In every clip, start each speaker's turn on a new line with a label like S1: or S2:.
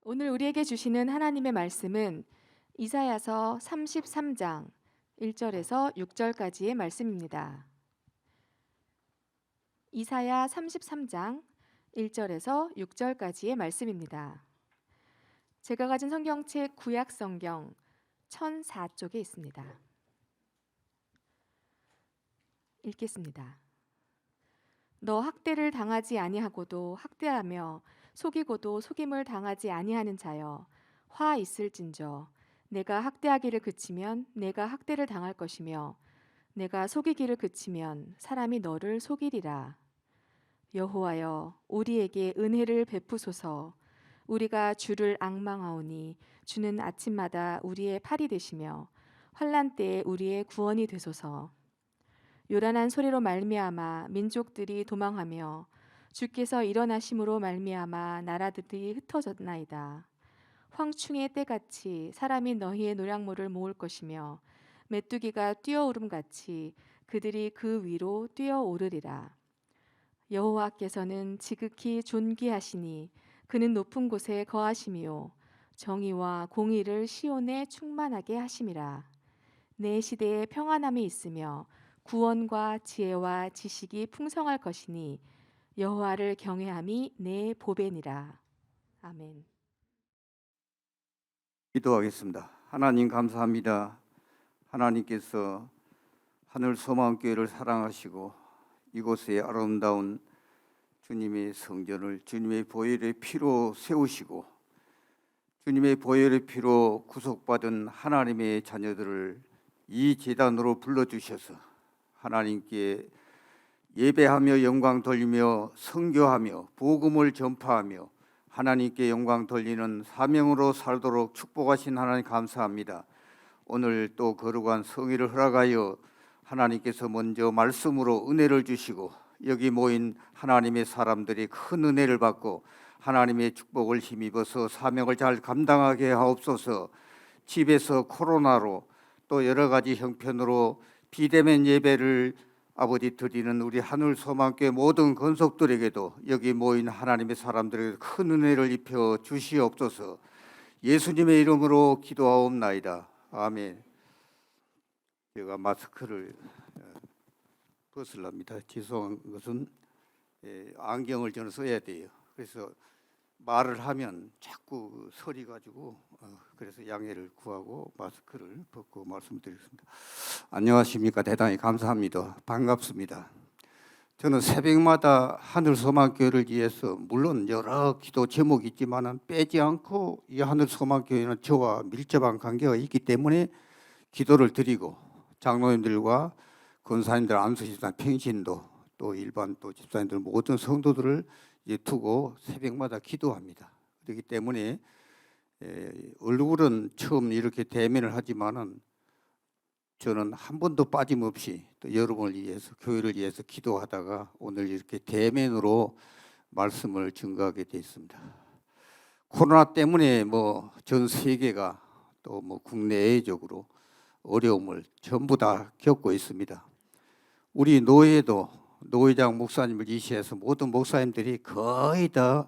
S1: 오늘 우리에게 주시는 하나님의 말씀은 이사야서 33장 1절에서 6절까지의 말씀입니다. 이사야 33장 1절에서 6절까지의 말씀입니다. 제가 가진 성경책 구약 성경 1004쪽에 있습니다. 읽겠습니다. 너 학대를 당하지 아니하고도 학대하며 속이고도 속임을 당하지 아니하는 자여, 화 있을진저 내가 학대하기를 그치면 내가 학대를 당할 것이며 내가 속이기를 그치면 사람이 너를 속이리라. 여호와여, 우리에게 은혜를 베푸소서. 우리가 주를 앙망하오니 주는 아침마다 우리의 팔이 되시며 환난 때에 우리의 구원이 되소서. 요란한 소리로 말미암아 민족들이 도망하며 주께서 일어나심으로 말미암아 나라들이 흩어졌나이다. 황충의 때같이 사람이 너희의 노량모를 모을 것이며 메뚜기가 뛰어오름같이 그들이 그 위로 뛰어오르리라. 여호와께서는 지극히 존귀하시니 그는 높은 곳에 거하심이요 정의와 공의를 시온에 충만하게 하심이라. 내 시대에 평안함이 있으며 구원과 지혜와 지식이 풍성할 것이니 여호와를 경외함이 내 보배니라. 아멘.
S2: 기도하겠습니다. 하나님 감사합니다. 하나님께서 하늘 소망교회를 사랑하시고 이곳에 아름다운 주님의 성전을 주님의 보혈의 피로 세우시고 주님의 보혈의 피로 구속받은 하나님의 자녀들을 이 제단으로 불러주셔서 하나님께 예배하며 영광 돌리며 선교하며 복음을 전파하며 하나님께 영광 돌리는 사명으로 살도록 축복하신 하나님 감사합니다. 오늘 또 거룩한 성의를 허락하여 하나님께서 먼저 말씀으로 은혜를 주시고 여기 모인 하나님의 사람들이 큰 은혜를 받고 하나님의 축복을 힘입어서 사명을 잘 감당하게 하옵소서. 집에서 코로나로 또 여러 가지 형편으로 비대면 예배를 아버지 드리는 우리 하늘 소망교회 모든 건속들에게도 여기 모인 하나님의 사람들에게 큰 은혜를 입혀 주시옵소서. 예수님의 이름으로 기도하옵나이다. 아멘. 제가 마스크를 벗으랍니다. 죄송한 것은 안경을 저는 써야 돼요. 그래서 말을 하면 자꾸 소리 가지고 그래서 양해를 구하고 마스크를 벗고 말씀드리겠습니다. 안녕하십니까. 대단히 감사합니다. 반갑습니다. 저는 새벽마다 하늘소망교회를 위해서 물론 여러 기도 제목이 있지만 빼지 않고 이 하늘소망교회는 저와 밀접한 관계가 있기 때문에 기도를 드리고 장로님들과 권사님들, 안수집사, 평신도 또 일반 또 집사님들 모든 성도들을 두고 새벽마다 기도합니다. 그렇기 때문에 얼굴은 처음 이렇게 대면을 하지만은 저는 한 번도 빠짐없이 또 여러분을 위해서 교회를 위해서 기도하다가 오늘 이렇게 대면으로 말씀을 증거하게 되어 있습니다. 코로나 때문에 뭐 전 세계가 또 뭐 국내외적으로 어려움을 전부 다 겪고 있습니다. 우리 노회도 노회장 목사님을 이시해서 모든 목사님들이 거의 다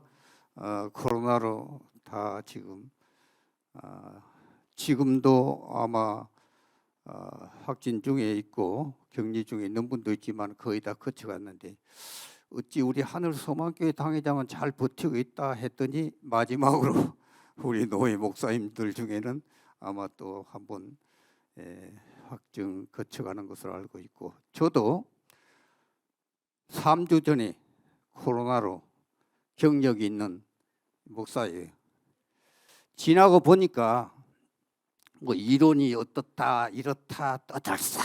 S2: 코로나로 다 지금도 아마 확진 중에 있고 격리 중에 있는 분도 있지만 거의 다 거쳐갔는데 어찌 우리 하늘소망교회 당회장은 잘 버티고 있다 했더니 마지막으로 우리 노회 목사님들 중에는 아마 또 한번 확정 거쳐가는 것을 알고 있고 저도 3주 전에 코로나로 경력이 있는 목사예요. 지나고 보니까 뭐 이론이 어떻다 이렇다 떠들썩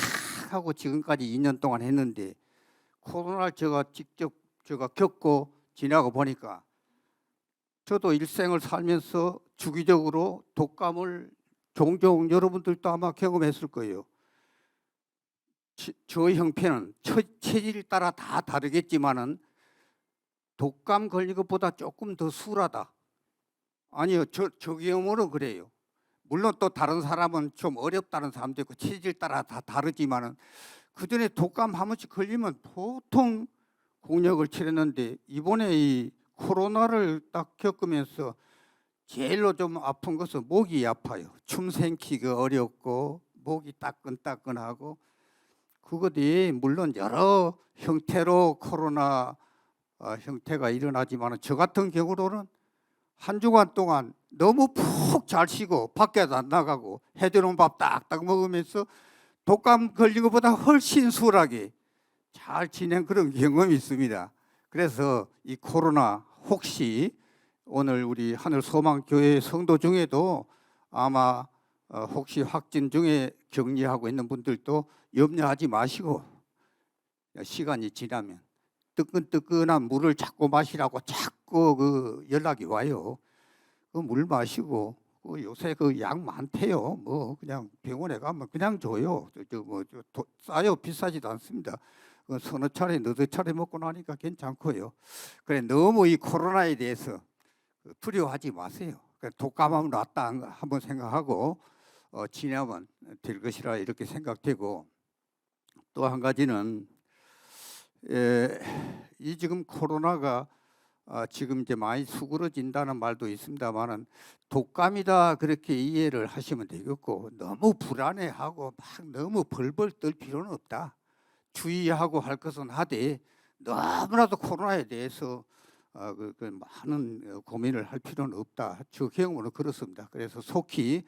S2: 하고 지금까지 2년 동안 했는데 코로나를 직접 겪고 지나고 보니까 저도 일생을 살면서 주기적으로 독감을 종종 여러분들도 아마 경험했을 거예요. 저 형편은 체질 따라 다 다르겠지만은 독감 걸린 것보다 조금 더 수월하다. 아니요, 저 경험으로 그래요. 물론 또 다른 사람은 좀 어렵다는 사람도 있고 체질 따라 다 다르지만은 그 전에 독감 한 번씩 걸리면 보통 공력을 치렀는데 이번에 이 코로나를 딱 겪으면서 제일로 좀 아픈 것은 목이 아파요. 춤 삼키기가 어렵고 목이 따끈따끈하고 그것이 물론 여러 형태로 코로나 형태가 일어나지만 저 같은 경우로는 한 주간 동안 너무 푹 잘 쉬고 밖에도 안 나가고 해주는 밥 딱딱 먹으면서 독감 걸린 것보다 훨씬 수월하게 잘 지낸 그런 경험이 있습니다. 그래서 이 코로나 혹시 오늘 우리 하늘소망교회 성도 중에도 아마 혹시 확진 중에 격리하고 있는 분들도 염려하지 마시고 시간이 지나면 뜨끈뜨끈한 물을 자꾸 마시라고 자꾸 그 연락이 와요. 그 물 마시고 요새 그 약 많대요. 뭐 그냥 병원에 가면 그냥 줘요. 싸요. 비싸지도 않습니다. 서너 차례 너댓 차례 먹고 나니까 괜찮고요. 그래 너무 이 코로나에 대해서 두려워하지 마세요. 독감하면 낫다 한번 생각하고 지나면 될 것이라 이렇게 생각되고 또 한 가지는 이 지금 코로나가 지금 이제 많이 수그러진다는 말도 있습니다만은 독감이다 그렇게 이해를 하시면 되겠고 너무 불안해하고 막 너무 벌벌 떨 필요는 없다. 주의하고 할 것은 하되 너무나도 코로나에 대해서 많은 고민을 할 필요는 없다. 저 경우는 그렇습니다. 그래서 속히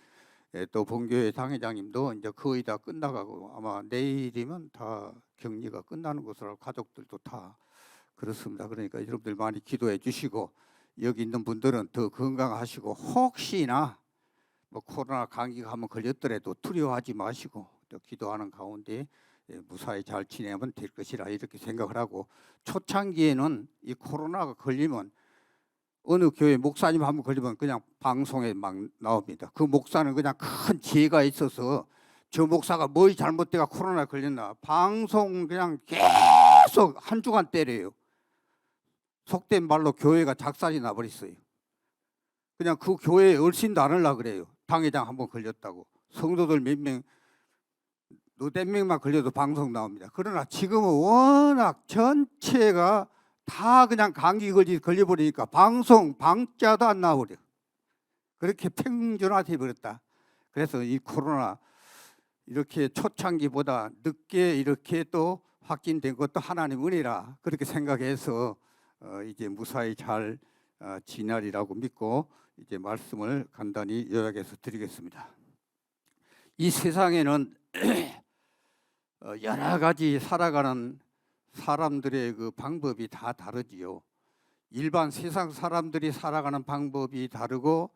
S2: 또 본교회 당회장님도 이제 거의 다 끝나가고 아마 내일이면 다 격리가 끝나는 것으로 가족들도 다 그렇습니다. 그러니까 여러분들 많이 기도해 주시고 여기 있는 분들은 더 건강하시고 혹시나 뭐 코로나 감기가 한번 걸렸더라도 두려워하지 마시고 또 기도하는 가운데 무사히 잘 지내면 될 것이라 이렇게 생각을 하고 초창기에는 이 코로나가 걸리면 어느 교회 목사님 한번 걸리면 그냥 방송에 막 나옵니다. 그 목사는 그냥 큰 지혜가 있어서 저 목사가 뭐이 잘못돼가 코로나 걸렸나 방송 그냥 계속 한 주간 때려요. 속된 말로 교회가 작살이 나버렸어요. 그냥 그 교회에 얼씬도 안 하려고 그래요. 당회장 한번 걸렸다고. 성도들 몇 명, 너댓 명만 걸려도 방송 나옵니다. 그러나 지금은 워낙 전체가 다 그냥 감기 걸려버리니까 방송, 방자도 안 나오려. 그렇게 평준화돼 버렸다. 그래서 이 코로나 이렇게 초창기보다 늦게 이렇게 또 확진된 것도 하나님 은혜라 그렇게 생각해서 이제 무사히 잘 지나리라고 믿고 이제 말씀을 간단히 요약해서 드리겠습니다. 이 세상에는 여러 가지 살아가는 사람들의 그 방법이 다 다르지요. 일반 세상 사람들이 살아가는 방법이 다르고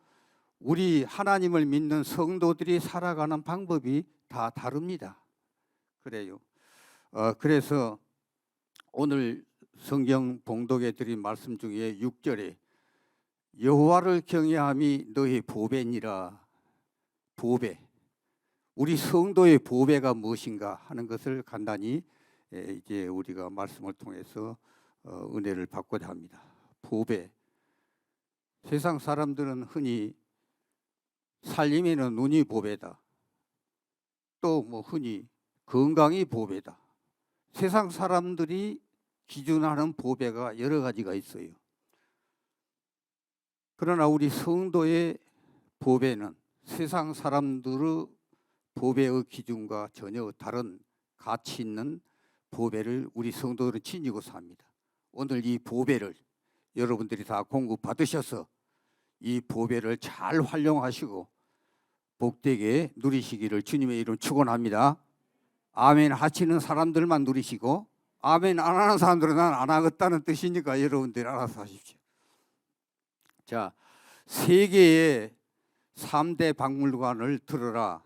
S2: 우리 하나님을 믿는 성도들이 살아가는 방법이 다 다릅니다. 그래요. 그래서 오늘 성경 봉독해 드린 말씀 중에 6절에 여호와를 경외함이 너희 보배니라. 보배. 우리 성도의 보배가 무엇인가 하는 것을 간단히 이제 우리가 말씀을 통해서 은혜를 받고자 합니다. 보배. 세상 사람들은 흔히 살림에는 눈이 보배다. 또 뭐 흔히 건강이 보배다. 세상 사람들이 기준하는 보배가 여러 가지가 있어요. 그러나 우리 성도의 보배는 세상 사람들의 보배의 기준과 전혀 다른 가치 있는 보배를 우리 성도들은 지니고 삽니다. 오늘 이 보배를 여러분들이 다 공급 받으셔서 이 보배를 잘 활용하시고 복되게 누리시기를 주님의 이름 축원합니다. 아멘 하시는 사람들만 누리시고 아멘 안 하는 사람들은 난 안 하겠다는 뜻이니까 여러분들이 알아서 하십시오. 자, 세계의 3대 박물관을 들어라.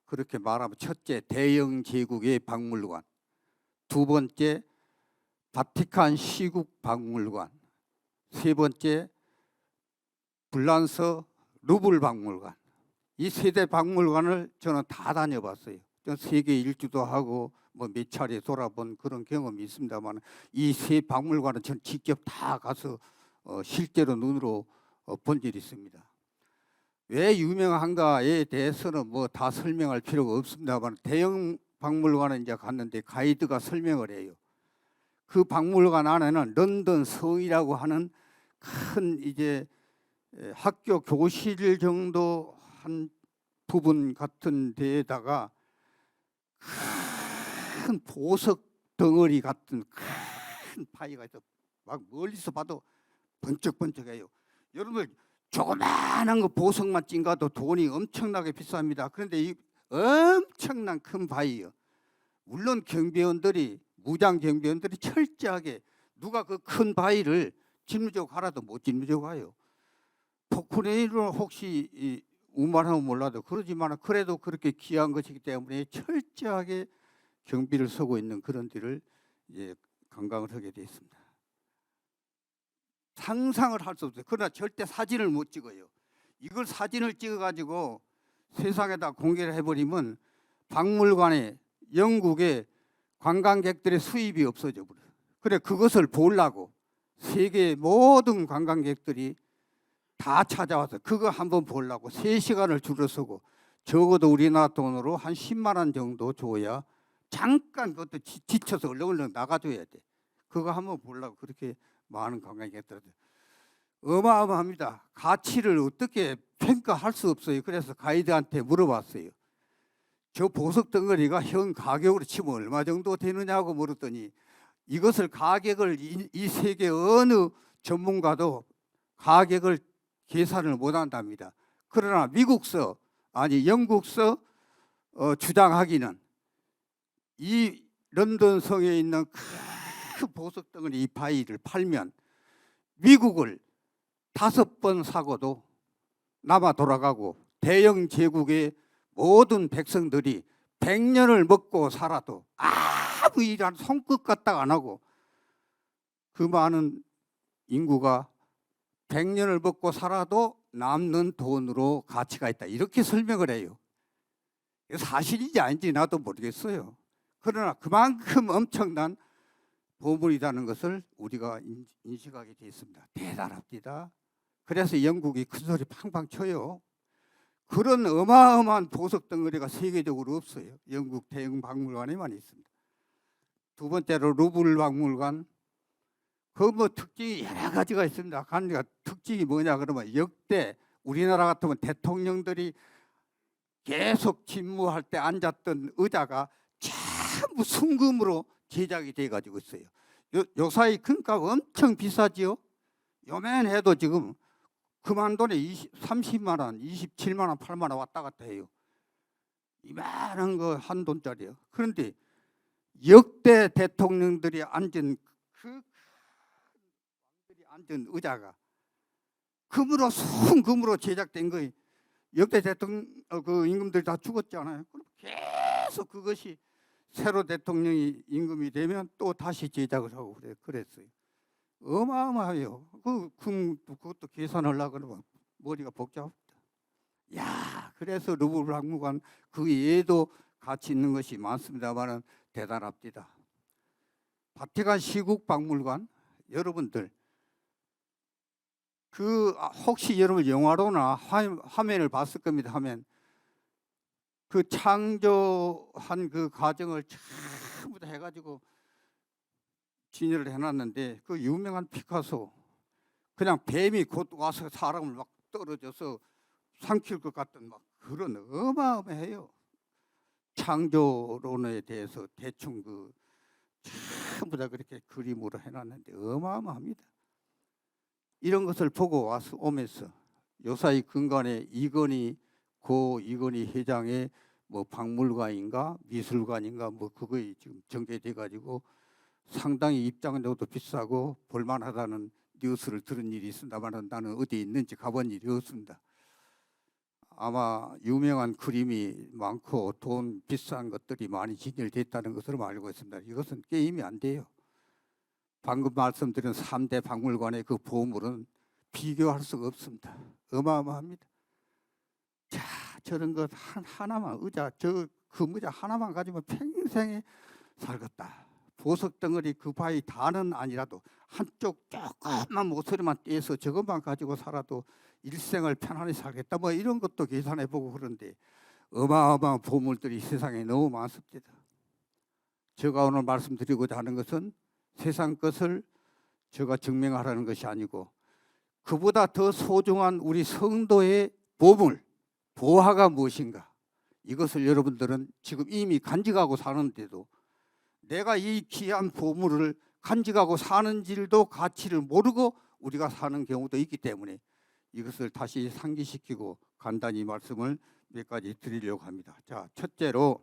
S2: 그렇게 말하면 첫째 대영 제국의 박물관, 두 번째 바티칸 시국 박물관, 세 번째 불란서 루블 박물관. 이 세 대 박물관을 저는 다 다녀봤어요. 세계 일주도 하고 뭐 몇 차례 돌아본 그런 경험이 있습니다만 이 세 박물관은 저는 직접 다 가서 실제로 눈으로 본 일이 있습니다. 왜 유명한가에 대해서는 뭐 다 설명할 필요가 없습니다만 대형 박물관에 이제 갔는데 가이드가 설명을 해요. 그 박물관 안에는 런던 성이라고 하는 큰 이제 학교 교실 정도 한 부분 같은 데에다가 큰 보석 덩어리 같은 큰 바위가 있어. 막 멀리서 봐도 번쩍번쩍해요. 여러분 조그마한 거 보석만 찐가도 돈이 엄청나게 비쌉니다. 그런데 이 엄청난 큰 바위요. 물론 경비원들이 무장 경비원들이 철저하게 누가 그 큰 바위를 짊어지고 가라도 못 짊어지고 가요. 포크레인으로 혹시 운반하면 몰라도 그러지만 그래도 그렇게 귀한 것이기 때문에 철저하게 경비를 서고 있는 그런 데를 이제 관광을 하게 되어 있습니다. 상상을 할 수 없어요. 그러나 절대 사진을 못 찍어요. 이걸 사진을 찍어가지고 세상에다 공개를 해버리면 박물관에 영국에 관광객들의 수입이 없어져 버려요. 그래 그것을 보려고 세계 모든 관광객들이 다 찾아와서 그거 한번 보려고 3시간을 줄을 서고 적어도 우리나라 돈으로 한 10만 원 정도 줘야 잠깐 그것도 지쳐서 얼렁얼렁 나가줘야 돼. 그거 한번 보려고 그렇게 많은 관광객들 어마어마합니다. 가치를 어떻게 평가할 수 없어요. 그래서 가이드한테 물어봤어요. 저 보석 덩어리가 현 가격으로 치면 얼마 정도 되느냐고 물었더니 이것을 가격을 이 세계 어느 전문가도 가격을 계산을 못 한답니다. 그러나 미국서 아니 영국서 주장하기는 이 런던 성에 있는 큰 보석 덩어리 이 바위를 팔면 미국을 5번 사고도 남아 돌아가고 대영 제국의 모든 백성들이 100년을 먹고 살아도 아무 일 안 손끝 까딱 안 하고 그 많은 인구가 100년을 먹고 살아도 남는 돈으로 가치가 있다. 이렇게 설명을 해요. 사실인지 아닌지 나도 모르겠어요. 그러나 그만큼 엄청난 보물이라는 것을 우리가 인식하게 되어 있습니다. 대단합니다. 그래서 영국이 큰 소리 팡팡 쳐요. 그런 어마어마한 보석 덩어리가 세계적으로 없어요. 영국 대형 박물관에만 있습니다. 두 번째로 루브르 박물관. 그 뭐 특징이 여러 가지가 있습니다. 그러니까 특징이 뭐냐 그러면 역대 우리나라 같으면 대통령들이 계속 집무할 때 앉았던 의자가 전부 순금으로 제작이 돼 가지고 있어요. 요사이 금값 엄청 비싸지요. 요만해도 지금 그만 돈에 30만 원, 27만 원, 8만 원 왔다 갔다 해요. 이만한 거 한 돈짜리요. 그런데 역대 대통령들이 앉은 그 앉은 의자가 금으로 순금으로 제작된 거예요. 역대 대통령 그 임금들이 다 죽었잖아요. 그럼 계속 그것이 새로 대통령이 임금이 되면 또 다시 제작을 하고 그랬어요. 어마어마해요. 그것도 계산하려고 그러면 머리가 복잡합니다. 야, 그래서 루브르 박물관 그 외에도 가치 있는 것이 많습니다만은 대단합니다. 바티칸 시국 박물관 여러분들 혹시 여러분 영화로나 화면을 봤을 겁니다. 하면 그 창조한 그 과정을 전부 다 해가지고 진열을 해놨는데 그 유명한 피카소 그냥 뱀이 곧 와서 사람을 막 떨어져서 삼킬 것 같은 막 그런 어마어마해요. 창조론에 대해서 대충 그 전부 다 그렇게 그림으로 해놨는데 어마어마합니다. 이런 것을 보고 오면서 요사이 근간에 고 이건희 회장의 뭐 박물관인가 미술관인가 뭐 그거에 지금 전개돼 가지고 상당히 입장료도 비싸고 볼만하다는 뉴스를 들은 일이 있습니다만 나는 어디 있는지 가본 일이 없습니다. 아마 유명한 그림이 많고 돈 비싼 것들이 많이 진열됐다는 것으로 알고 있습니다. 이것은 게임이 안 돼요. 방금 말씀드린 3대 박물관의 그 보물은 비교할 수가 없습니다. 어마어마합니다. 자, 저런 것 하나만 의자 의자 하나만 가지면 평생에 살겠다. 보석 덩어리 그 바위 다는 아니라도 한쪽 조그만 모서리만 떼서 저것만 가지고 살아도 일생을 편안히 살겠다. 뭐 이런 것도 계산해보고 그런데 어마어마한 보물들이 세상에 너무 많습니다. 제가 오늘 말씀드리고자 하는 것은 세상 것을 제가 증명하라는 것이 아니고 그보다 더 소중한 우리 성도의 보물, 보화가 무엇인가? 이것을 여러분들은 지금 이미 간직하고 사는데도 내가 이 귀한 보물을 간직하고 사는 일도 가치를 모르고 우리가 사는 경우도 있기 때문에 이것을 다시 상기시키고 간단히 말씀을 몇 가지 드리려고 합니다. 자, 첫째로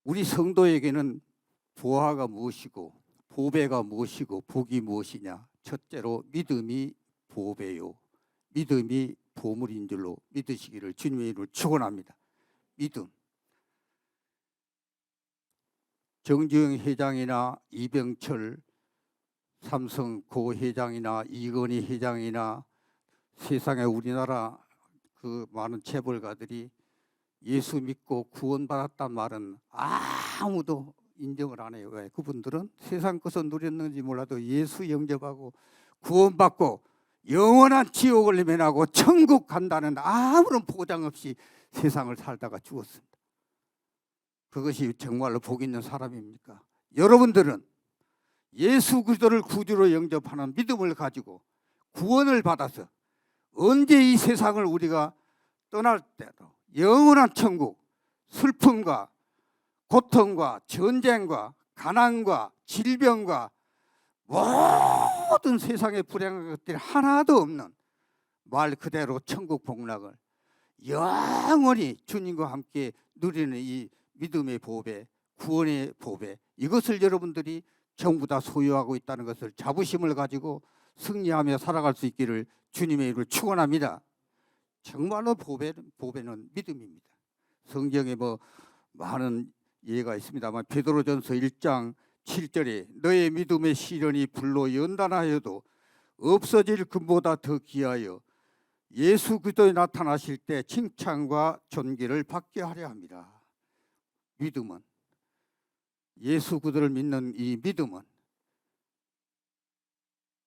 S2: 우리 성도에게는 보화가 무엇이고 보배가 무엇이고 복이 무엇이냐? 첫째로 믿음이 보배요, 믿음이 보물인 줄로 믿으시기를 주님의 이름으로 축원합니다. 믿음. 정주영 회장이나 이병철 삼성 고 회장이나 이건희 회장이나 세상에 우리나라 그 많은 재벌가들이 예수 믿고 구원받았단 말은 아무도 인정을 안 해요. 왜? 그분들은 세상 것을 누렸는지 몰라도 예수 영접하고 구원받고 영원한 지옥을 면하고 천국 간다는 아무런 보장 없이 세상을 살다가 죽었습니다. 그것이 정말로 복 있는 사람입니까? 여러분들은 예수 그리스도를 구주로 영접하는 믿음을 가지고 구원을 받아서 언제 이 세상을 우리가 떠날 때도 영원한 천국, 슬픔과 고통과 전쟁과 가난과 질병과 모든 세상의 불행한 것들이 하나도 없는 말 그대로 천국 복락을 영원히 주님과 함께 누리는 이 믿음의 보배, 구원의 보배, 이것을 여러분들이 전부 다 소유하고 있다는 것을 자부심을 가지고 승리하며 살아갈 수 있기를 주님의 이름으로 축원합니다. 정말로 보배는 믿음입니다. 성경에 뭐 많은 예가 있습니다만 베드로전서 1장 7절에 너의 믿음의 시련이 불로 연단하여도 없어질 금보다 더 귀하여 예수 그리스도에 나타나실 때 칭찬과 존귀를 받게 하려 합니다. 믿음은, 예수 그리스도를 믿는 이 믿음은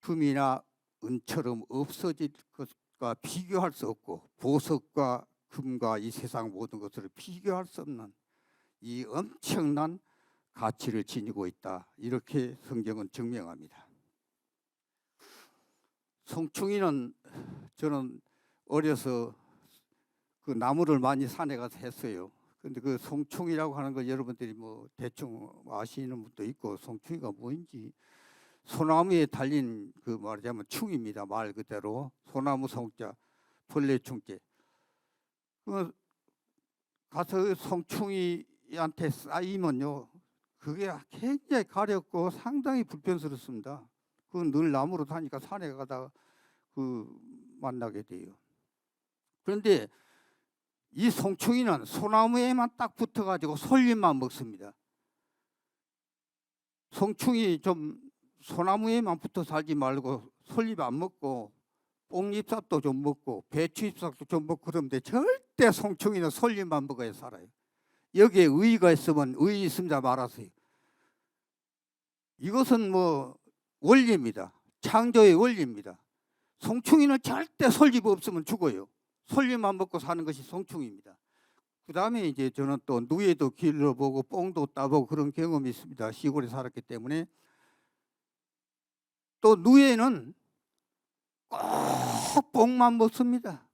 S2: 금이나 은처럼 없어질 것과 비교할 수 없고 보석과 금과 이 세상 모든 것을 비교할 수 없는 이 엄청난 가치를 지니고 있다. 이렇게 성경은 증명합니다. 송충이는 저는 어려서 그 나무를 많이 산에 가서 했어요. 근데 그 송충이라고 하는 거 여러분들이 뭐 대충 아시는 분도 있고, 송충이가 뭐인지 소나무에 달린 그 말하자면 충입니다. 말 그대로 소나무 송자 벌레 충자. 그 가서 송충이한테 쌓이면요, 그게 굉장히 가렵고 상당히 불편스럽습니다. 그건 늘 나무로 다니까 산에 가다가 그 만나게 돼요. 그런데 이 송충이는 소나무에만 딱 붙어가지고 솔잎만 먹습니다. 송충이 좀 소나무에만 붙어 살지 말고 솔잎 안 먹고 뽕잎삽도 좀 먹고 배추잎삽도 좀 먹고 그러는데 절대 송충이는 솔잎만 먹어야 살아요. 여기에 의의가 있으면 의의 있습니다 말하세요. 이것은 뭐 원리입니다. 창조의 원리입니다. 송충이는 절대 솔잎 없으면 죽어요. 솔잎만 먹고 사는 것이 송충입니다. 그 다음에 이제 저는 또 누에도 길러보고 뽕도 따보고 그런 경험이 있습니다. 시골에 살았기 때문에. 또 누에는 꼭 뽕만 먹습니다.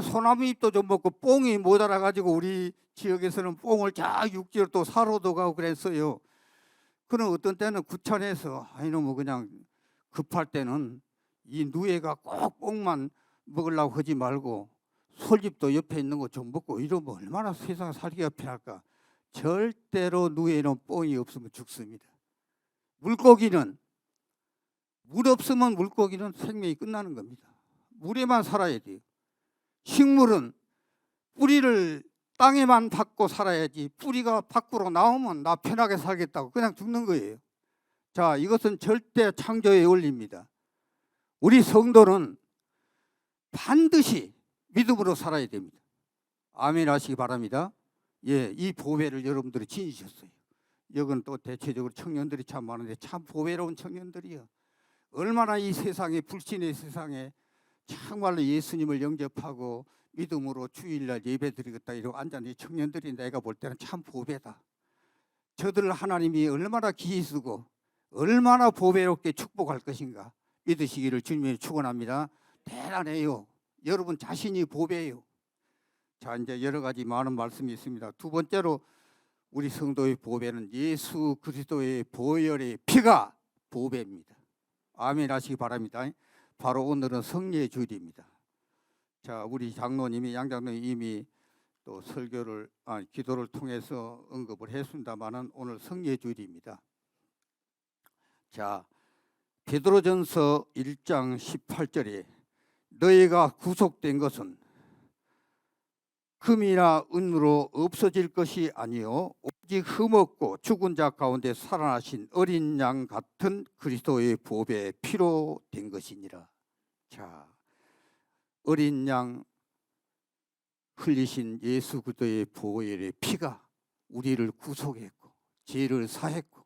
S2: 소나무 잎도 좀 먹고 뽕이 모자라 가지고 우리 지역에서는 뽕을 쫙 육지로 또 사러도 가고 그랬어요. 그럼 어떤 때는 구천에서 뭐 그냥 급할 때는 이 누에가 꼭 뽕만 먹으려고 하지 말고 솔잎도 옆에 있는 거 좀 먹고 이러면 얼마나 세상 살기가 편할까. 절대로 누에는 뽕이 없으면 죽습니다. 물고기는 물 없으면 물고기는 생명이 끝나는 겁니다. 물에만 살아야 돼요. 식물은 뿌리를 땅에만 닿고 살아야지 뿌리가 밖으로 나오면 나 편하게 살겠다고 그냥 죽는 거예요. 자, 이것은 절대 창조의 원리입니다. 우리 성도는 반드시 믿음으로 살아야 됩니다. 아멘 하시기 바랍니다. 예, 이 보배를 여러분들이 지니셨어요. 여기는 또 대체적으로 청년들이 참 많은데 참 보배로운 청년들이요. 얼마나 이 세상에, 불신의 세상에 정말로 예수님을 영접하고 믿음으로 주일날 예배드리겠다 이러고 앉아있는 청년들이 내가 볼 때는 참 보배다. 저들을 하나님이 얼마나 기이 쓰고 얼마나 보배롭게 축복할 것인가. 믿으시기를 주님이 축원합니다. 대단해요. 여러분 자신이 보배예요. 자, 이제 여러 가지 많은 말씀이 있습니다. 두 번째로 우리 성도의 보배는 예수 그리스도의 보혈의 피가 보배입니다. 아멘 하시기 바랍니다. 바로 오늘은 성례 주일입니다. 자, 우리 장로님이 양 장로님이 이미 또 설교를 기도를 통해서 언급을 했습니다만은 오늘 성례 주일입니다. 자, 베드로전서 1장 18절에 너희가 구속된 것은 금이나 은으로 없어질 것이 아니요 오직 흠없고 죽은 자 가운데 살아나신 어린 양 같은 그리스도의 보배의 피로 된 것이니라. 자, 어린 양 흘리신 예수 그리스도의 보혈의 피가 우리를 구속했고 죄를 사했고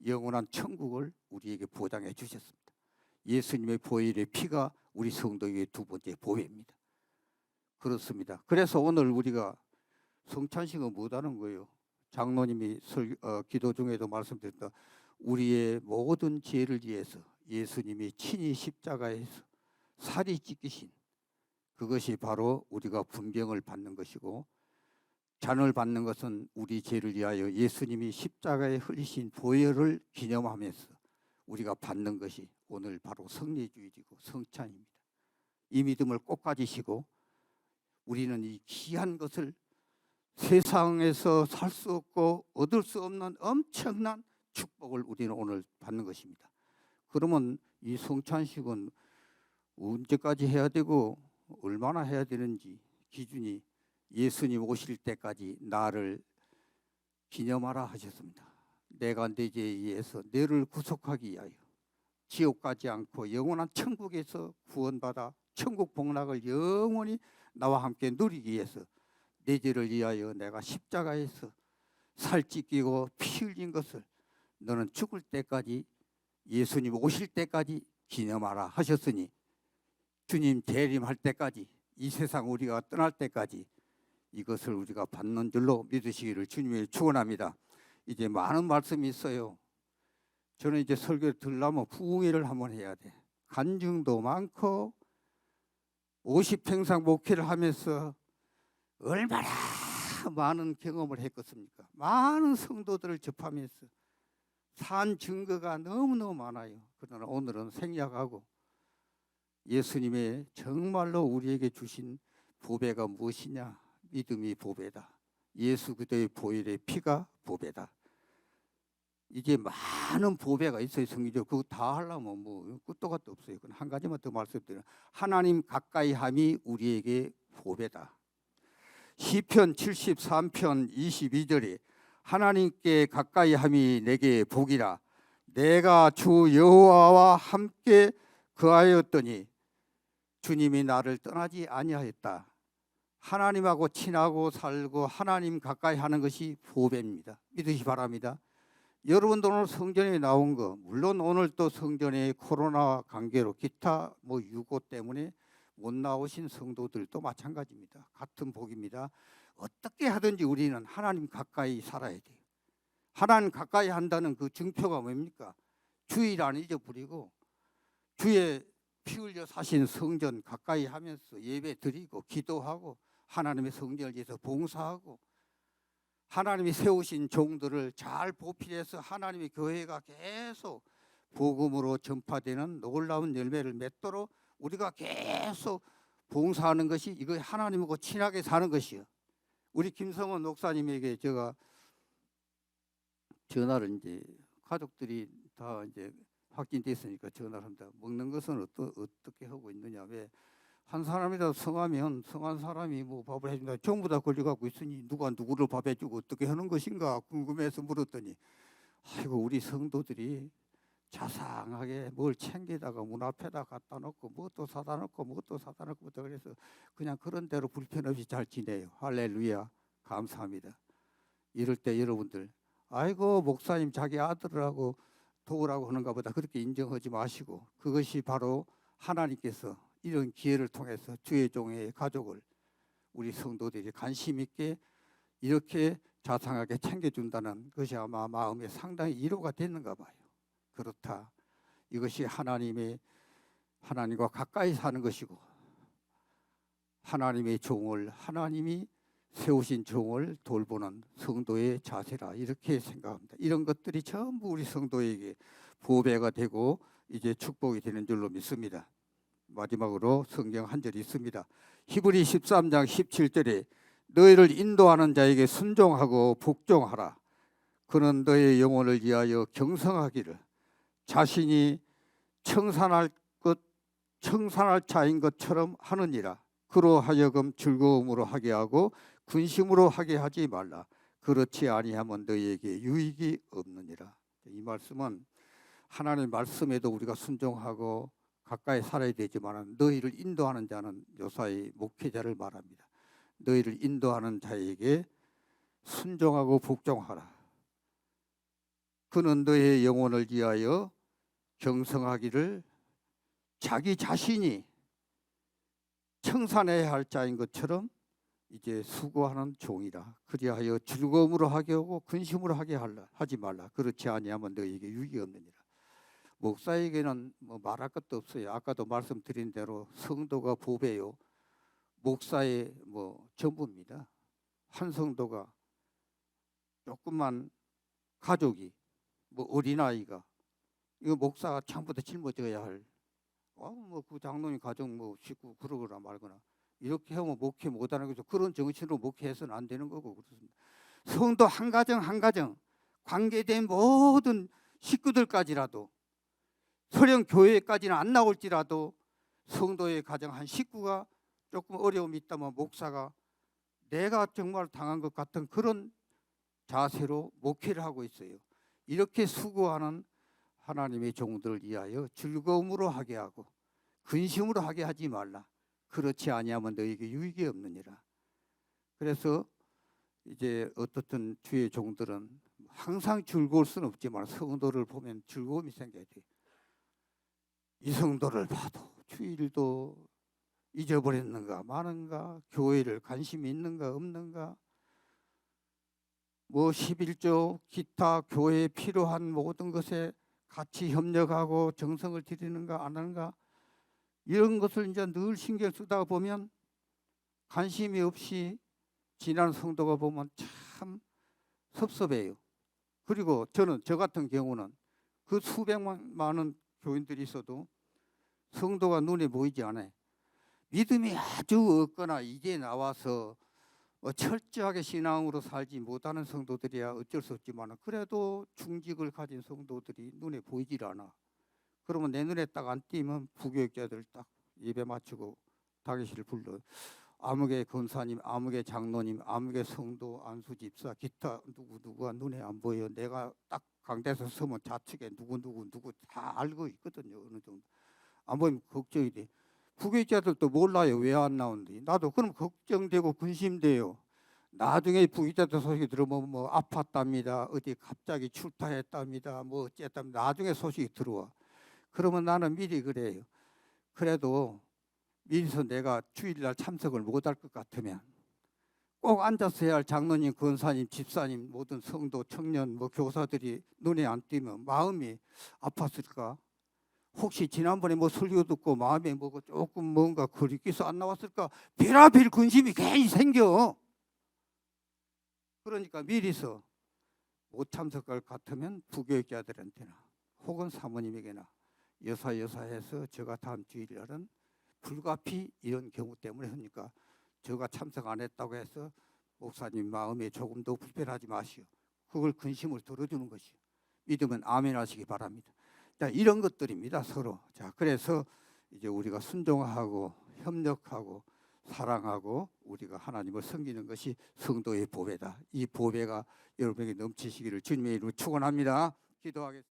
S2: 영원한 천국을 우리에게 보장해 주셨습니다. 예수님의 보혈의 피가 우리 성도의 두 번째 보배입니다. 그렇습니다. 그래서 오늘 우리가 성찬식은 못하는 거예요. 장로님이 기도 중에도 말씀드렸다. 우리의 모든 죄를 위해서 예수님이 친히 십자가에서 살이 찢기신 그것이 바로 우리가 분병을 받는 것이고 잔을 받는 것은 우리 죄를 위하여 예수님이 십자가에 흘리신 보혈을 기념하면서 우리가 받는 것이 오늘 바로 성례주일이고 성찬입니다. 이 믿음을 꼭 가지시고 우리는 이 귀한 것을 세상에서 살 수 없고 얻을 수 없는 엄청난 축복을 우리는 오늘 받는 것입니다. 그러면 이 성찬식은 언제까지 해야 되고 얼마나 해야 되는지 기준이 예수님 오실 때까지 나를 기념하라 하셨습니다. 내가 내 죄에 의해서 너를 구속하기 위하여 지옥 가지 않고 영원한 천국에서 구원받아 천국 복락을 영원히 나와 함께 누리기 위해서 내 죄를 위하여 내가 십자가에서 살 찢기고 피 흘린 것을 너는 죽을 때까지 예수님 오실 때까지 기념하라 하셨으니 주님 재림할 때까지 이 세상 우리가 떠날 때까지 이것을 우리가 받는 줄로 믿으시기를 주님의 축원합니다. 이제 많은 말씀이 있어요. 저는 이제 설교를 들려면 부흥회를 한번 해야 돼. 간증도 많고 50평상 목회를 하면서 얼마나 많은 경험을 했겠습니까? 많은 성도들을 접하면서 산 증거가 너무너무 많아요. 그러나 오늘은 생략하고 예수님의 정말로 우리에게 주신 보배가 무엇이냐? 믿음이 보배다. 예수 그리스도의 보혈의 피가 보배다. 이제 많은 보배가 있어요. 성경적으로 그거 다 하려면 뭐 끝도 gat도 없어요. 그건 한 가지만 더 말씀드려요. 하나님 가까이 함이 우리에게 보배다. 시편 73편 22절에 하나님께 가까이 함이 내게 복이라. 내가 주 여호와와 함께 거하였더니 주님이 나를 떠나지 아니하였다. 하나님하고 친하고 살고 하나님 가까이 하는 것이 보배입니다. 믿으시 바랍니다. 여러분도 오늘 성전에 나온 거, 물론 오늘 또 성전에 코로나 관계로 기타 유고 때문에 못 나오신 성도들도 마찬가지입니다. 같은 복입니다. 어떻게 하든지 우리는 하나님 가까이 살아야 돼요. 하나님 가까이 한다는 그 증표가 뭡니까? 주일 안 잊어버리고 주의 피 흘려 사신 성전 가까이 하면서 예배 드리고 기도하고 하나님의 성전을 위해서 봉사하고 하나님이 세우신 종들을 잘 보필해서 하나님의 교회가 계속 복음으로 전파되는 놀라운 열매를 맺도록 우리가 계속 봉사하는 것이 이거 하나님하고 친하게 사는 것이요. 우리 김성원 목사님에게 제가 전화를 이제 가족들이 다 이제 확진됐으니까 전화를 합니다. 먹는 것은 어떻게 하고 있느냐? 왜 한 사람이라도 성하면 성한 사람이 뭐 밥을 해준다. 전부 다 걸려갖고 있으니 누가 누구를 밥 해주고 어떻게 하는 것인가 궁금해서 물었더니 아이고 우리 성도들이 자상하게 뭘 챙기다가 문 앞에다 갖다 놓고 뭣도 사다 놓고 뭣도 사다 놓고 그래서 그냥 그런 대로 불편 없이 잘 지내요. 할렐루야. 감사합니다. 이럴 때 여러분들 아이고 목사님 자기 아들하고 도우라고 하는가 보다 그렇게 인정하지 마시고 그것이 바로 하나님께서 이런 기회를 통해서 주의 종의 가족을 우리 성도들이 관심 있게 이렇게 자상하게 챙겨준다는 것이 아마 마음에 상당히 위로가 됐는가 봐요. 그렇다. 이것이 하나님의 하나님과 가까이 사는 것이고 하나님의 종을 하나님이 세우신 종을 돌보는 성도의 자세라 이렇게 생각합니다. 이런 것들이 전부 우리 성도에게 보배가 되고 이제 축복이 되는 줄로 믿습니다. 마지막으로 성경 한 절이 있습니다. 히브리 13장 17절에 너희를 인도하는 자에게 순종하고 복종하라. 그는 너의 영혼을 위하여 경성하기를 자신이 청산할 자인 것처럼 하느니라. 그로 하여금 즐거움으로 하게 하고 근심으로 하게 하지 말라. 그렇지 아니하면 너희에게 유익이 없느니라. 이 말씀은 하나님의 말씀에도 우리가 순종하고 가까이 살아야 되지만 너희를 인도하는 자는 요사이 목회자를 말합니다. 너희를 인도하는 자에게 순종하고 복종하라. 그는 너의 영혼을 위하여 경성하기를 자기 자신이 청산해야 할 자인 것처럼 이제 수고하는 종이라. 그리하여 즐거움으로 하게 하고 근심으로 하게 하지 말라. 그렇지 아니하면 너희에게 유익이 없느니라. 목사에게는 뭐 말할 것도 없어요. 아까도 말씀드린 대로 성도가 보배요. 목사의 뭐 전부입니다. 한 성도가 조금만 가족이 뭐 어린아이가 이거 목사가 처음부터 짊어져야 할 뭐 그 장로님 가정 뭐 식구 그러거나 말거나 이렇게 하면 목회 못하는 거죠. 그런 정신으로 목회해서는 안 되는 거고 그렇습니다. 성도 한 가정 한 가정 관계된 모든 식구들까지라도 설령 교회까지는 안 나올지라도 성도의 가정 한 식구가 조금 어려움이 있다면 목사가 내가 정말 당한 것 같은 그런 자세로 목회를 하고 있어요. 이렇게 수고하는 하나님의 종들을 위하여 즐거움으로 하게 하고 근심으로 하게 하지 말라. 그렇지 아니하면 너에게 유익이 없느니라. 그래서 이제 어떻든 주의 종들은 항상 즐거울 수는 없지만 성도를 보면 즐거움이 생겨야 돼. 이 성도를 봐도 주일도 잊어버렸는가 마는가, 교회를 관심이 있는가 없는가, 뭐 11조 기타 교회에 필요한 모든 것에 같이 협력하고 정성을 들이는가 안 하는가 이런 것을 이제 늘 신경 쓰다 보면 관심이 없이 지난 성도가 보면 참 섭섭해요. 그리고 저는 저 같은 경우는 그 수백만 많은 교인들이 있어도 성도가 눈에 보이지 않아요. 믿음이 아주 없거나 이제 나와서 철저하게 신앙으로 살지 못하는 성도들이야 어쩔 수 없지만 그래도 중직을 가진 성도들이 눈에 보이질 않아. 그러면 내 눈에 딱 안 띄면 부교육자들 딱 예배 마치고 다계시를 불러. 아무개 권사님, 아무개 장로님, 아무개 성도, 안수 집사, 기타 누구가 눈에 안 보여. 내가 딱 강대에서 서면 좌측에 누구 다 알고 있거든요. 어느 정도. 안 보이면 걱정이 돼. 부교육자들도 몰라요. 왜 안 나오는지. 나도 그럼 걱정되고 근심돼요. 나중에 부교육자들 소식이 들어보면 뭐 아팠답니다. 어디 갑자기 출타했답니다. 뭐 어쨌답니다. 나중에 소식이 들어와. 그러면 나는 미리 그래요. 그래도 미리서 내가 주일날 참석을 못할 것 같으면 꼭 앉아서 해야 할 장로님, 권사님, 집사님, 모든 성도, 청년, 뭐 교사들이 눈에 안 띄면 마음이 아팠을까? 혹시 지난번에 뭐 설교 듣고 마음에 뭐가 조금 뭔가 그리께서 안 나왔을까? 별하별 근심이 괜히 생겨. 그러니까 미리서 못 참석할 것 같으면 부교육자들한테나 혹은 사모님에게나 여사해서 제가 다음 주일날은 불가피 이런 경우 때문에 하니까 제가 참석 안 했다고 해서 목사님 마음에 조금 더 불편하지 마시오. 그걸 근심을 덜어주는 것이요. 믿으면 아멘 하시기 바랍니다. 자, 이런 것들입니다. 서로. 자, 그래서 이제 우리가 순종하고 협력하고 사랑하고 우리가 하나님을 섬기는 것이 성도의 보배다. 이 보배가 여러분에게 넘치시기를 주님의 이름으로 축원합니다. 기도하겠습니다.